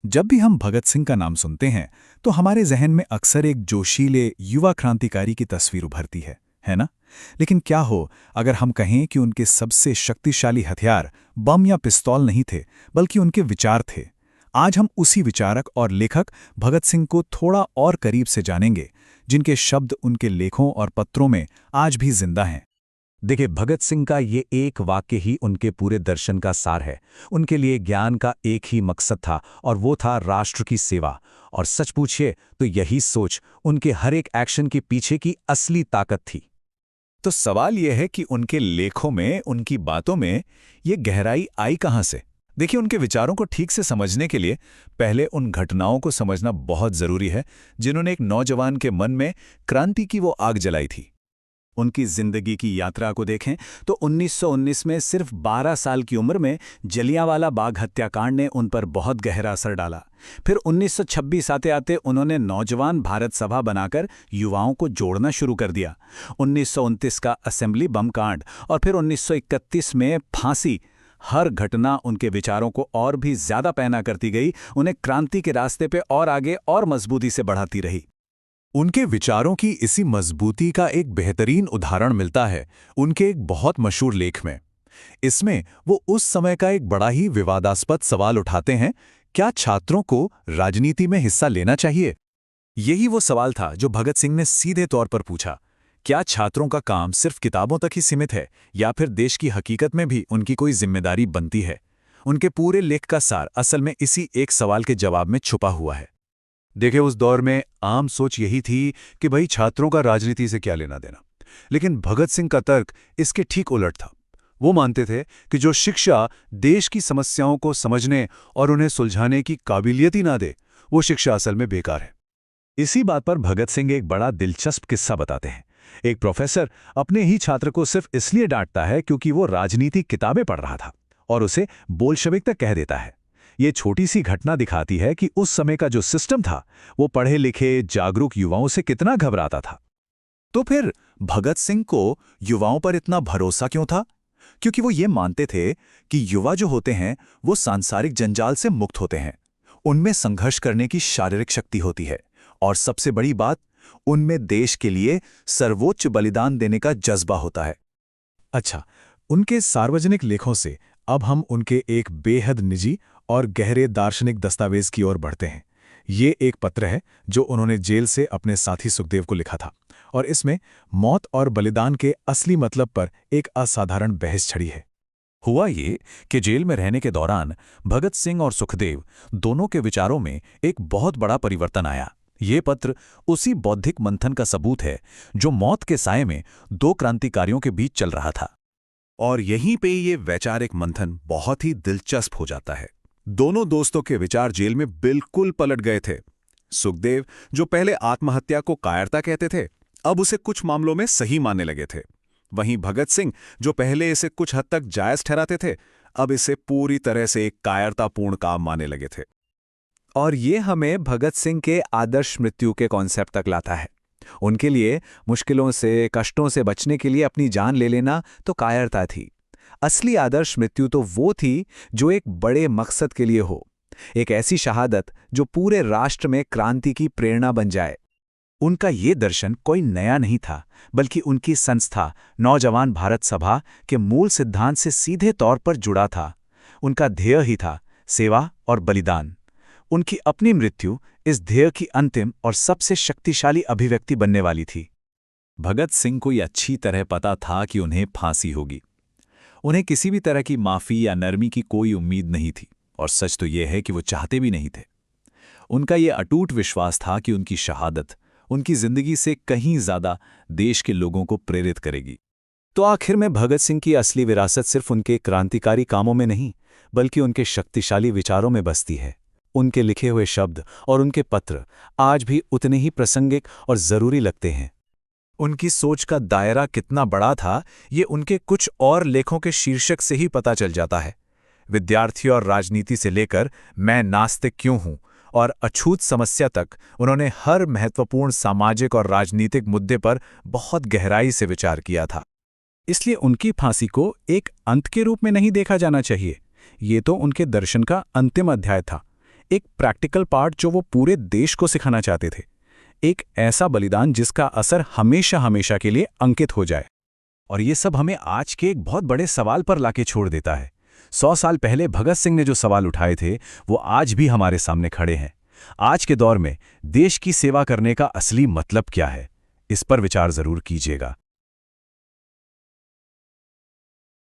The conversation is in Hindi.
जब भी हम भगत सिंह का नाम सुनते हैं तो हमारे जहन में अक्सर एक जोशीले युवा क्रांतिकारी की तस्वीर उभरती है ना? लेकिन क्या हो अगर हम कहें कि उनके सबसे शक्तिशाली हथियार बम या पिस्तौल नहीं थे, बल्कि उनके विचार थे। आज हम उसी विचारक और लेखक भगत सिंह को थोड़ा और करीब से जानेंगे, जिनके शब्द उनके लेखों और पत्रों में आज भी जिंदा हैं। देखिए, भगत सिंह का ये एक वाक्य ही उनके पूरे दर्शन का सार है। उनके लिए ज्ञान का एक ही मकसद था और वो था राष्ट्र की सेवा। और सच पूछिए तो यही सोच उनके हर एक एक्शन के पीछे की असली ताकत थी। तो सवाल यह है कि उनके लेखों में, उनकी बातों में ये गहराई आई कहाँ से? देखिए, उनके विचारों को ठीक से समझने के लिए पहले उन घटनाओं को समझना बहुत जरूरी है जिन्होंने एक नौजवान के मन में क्रांति की वो आग जलाई थी। उनकी जिंदगी की यात्रा को देखें तो 1919 में सिर्फ 12 साल की उम्र में जलियांवाला बाग हत्याकांड ने उन पर बहुत गहरा असर डाला। फिर 1926 आते आते उन्होंने नौजवान भारत सभा बनाकर युवाओं को जोड़ना शुरू कर दिया। 1929 का असेंबली बम कांड और फिर 1931 में फांसी, हर घटना उनके विचारों को और भी ज्यादा पैना करती गई, उन्हें क्रांति के रास्ते पे और आगे और मजबूती से बढ़ाती रही। उनके विचारों की इसी मजबूती का एक बेहतरीन उदाहरण मिलता है उनके एक बहुत मशहूर लेख में। इसमें वो उस समय का एक बड़ा ही विवादास्पद सवाल उठाते हैं, क्या छात्रों को राजनीति में हिस्सा लेना चाहिए? यही वो सवाल था जो भगत सिंह ने सीधे तौर पर पूछा। क्या छात्रों का काम सिर्फ किताबों तक ही सीमित है या फिर देश की हकीकत में भी उनकी कोई जिम्मेदारी बनती है? उनके पूरे लेख का सार असल में इसी एक सवाल के जवाब में छुपा हुआ है। देखिए, उस दौर में आम सोच यही थी कि भाई छात्रों का राजनीति से क्या लेना देना। लेकिन भगत सिंह का तर्क इसके ठीक उलट था। वो मानते थे कि जो शिक्षा देश की समस्याओं को समझने और उन्हें सुलझाने की काबिलियत ही ना दे, वो शिक्षा असल में बेकार है। इसी बात पर भगत सिंह एक बड़ा दिलचस्प किस्सा बताते हैं। एक प्रोफेसर अपने ही छात्र को सिर्फ इसलिए डांटता है क्योंकि वो राजनीति किताबें पढ़ रहा था और उसे बोल्शेविक तक कह देता है। ये छोटी सी घटना दिखाती है कि उस समय का जो सिस्टम था वो पढ़े लिखे जागरूक युवाओं से कितना घबराता था। तो फिर भगत सिंह को युवाओं पर इतना भरोसा क्यों था? क्योंकि वो ये मानते थे कि युवा जो होते हैं वो सांसारिक जंजाल से मुक्त होते हैं। उनमें संघर्ष करने की शारीरिक शक्ति होती है और सबसे बड़ी बात, उनमें देश के लिए सर्वोच्च बलिदान देने का जज्बा होता है। अच्छा, उनके सार्वजनिक लेखों से अब हम उनके एक बेहद निजी और गहरे दार्शनिक दस्तावेज की ओर बढ़ते हैं। ये एक पत्र है जो उन्होंने जेल से अपने साथी सुखदेव को लिखा था और इसमें मौत और बलिदान के असली मतलब पर एक असाधारण बहस छिड़ी है। हुआ ये कि जेल में रहने के दौरान भगत सिंह और सुखदेव दोनों के विचारों में एक बहुत बड़ा परिवर्तन आया। ये पत्र उसी बौद्धिक मंथन का सबूत है जो मौत के साये में दो क्रांतिकारियों के बीच चल रहा था। और यहीं पे ये वैचारिक मंथन बहुत ही दिलचस्प हो जाता है। दोनों दोस्तों के विचार जेल में बिल्कुल पलट गए थे। सुखदेव, जो पहले आत्महत्या को कायरता कहते थे, अब उसे कुछ मामलों में सही मानने लगे थे। वहीं भगत सिंह, जो पहले इसे कुछ हद तक जायज ठहराते थे, अब इसे पूरी तरह से एक कायरतापूर्ण काम मानने लगे थे। और ये हमें भगत सिंह के आदर्श मृत्यु के कॉन्सेप्ट तक लाता है। उनके लिए मुश्किलों से, कष्टों से बचने के लिए अपनी जान ले लेना तो कायरता थी। असली आदर्श मृत्यु तो वो थी जो एक बड़े मकसद के लिए हो, एक ऐसी शहादत जो पूरे राष्ट्र में क्रांति की प्रेरणा बन जाए। उनका ये दर्शन कोई नया नहीं था, बल्कि उनकी संस्था नौजवान भारत सभा के मूल सिद्धांत से सीधे तौर पर जुड़ा था। उनका ध्येय ही था सेवा और बलिदान। उनकी अपनी मृत्यु इस ध्येय की अंतिम और सबसे शक्तिशाली अभिव्यक्ति बनने वाली थी। भगत सिंह को यह अच्छी तरह पता था कि उन्हें फांसी होगी। उन्हें किसी भी तरह की माफी या नरमी की कोई उम्मीद नहीं थी, और सच तो यह है कि वो चाहते भी नहीं थे। उनका यह अटूट विश्वास था कि उनकी शहादत उनकी जिंदगी से कहीं ज्यादा देश के लोगों को प्रेरित करेगी। तो आखिर में भगत सिंह की असली विरासत सिर्फ उनके क्रांतिकारी कामों में नहीं, बल्कि उनके शक्तिशाली विचारों में बसती है। उनके लिखे हुए शब्द और उनके पत्र आज भी उतने ही प्रासंगिक और जरूरी लगते हैं। उनकी सोच का दायरा कितना बड़ा था, ये उनके कुछ और लेखों के शीर्षक से ही पता चल जाता है। विद्यार्थी और राजनीति से लेकर मैं नास्तिक क्यों हूं और अछूत समस्या तक उन्होंने हर महत्वपूर्ण सामाजिक और राजनीतिक मुद्दे पर बहुत गहराई से विचार किया था। इसलिए उनकी फांसी को एक अंत के रूप में नहीं देखा जाना चाहिए। ये तो उनके दर्शन का अंतिम अध्याय था, एक प्रैक्टिकल पार्ट जो वो पूरे देश को सिखाना चाहते थे, एक ऐसा बलिदान जिसका असर हमेशा हमेशा के लिए अंकित हो जाए। और ये सब हमें आज के एक बहुत बड़े सवाल पर लाके छोड़ देता है। 100 साल पहले भगत सिंह ने जो सवाल उठाए थे वो आज भी हमारे सामने खड़े हैं। आज के दौर में देश की सेवा करने का असली मतलब क्या है, इस पर विचार जरूर कीजिएगा।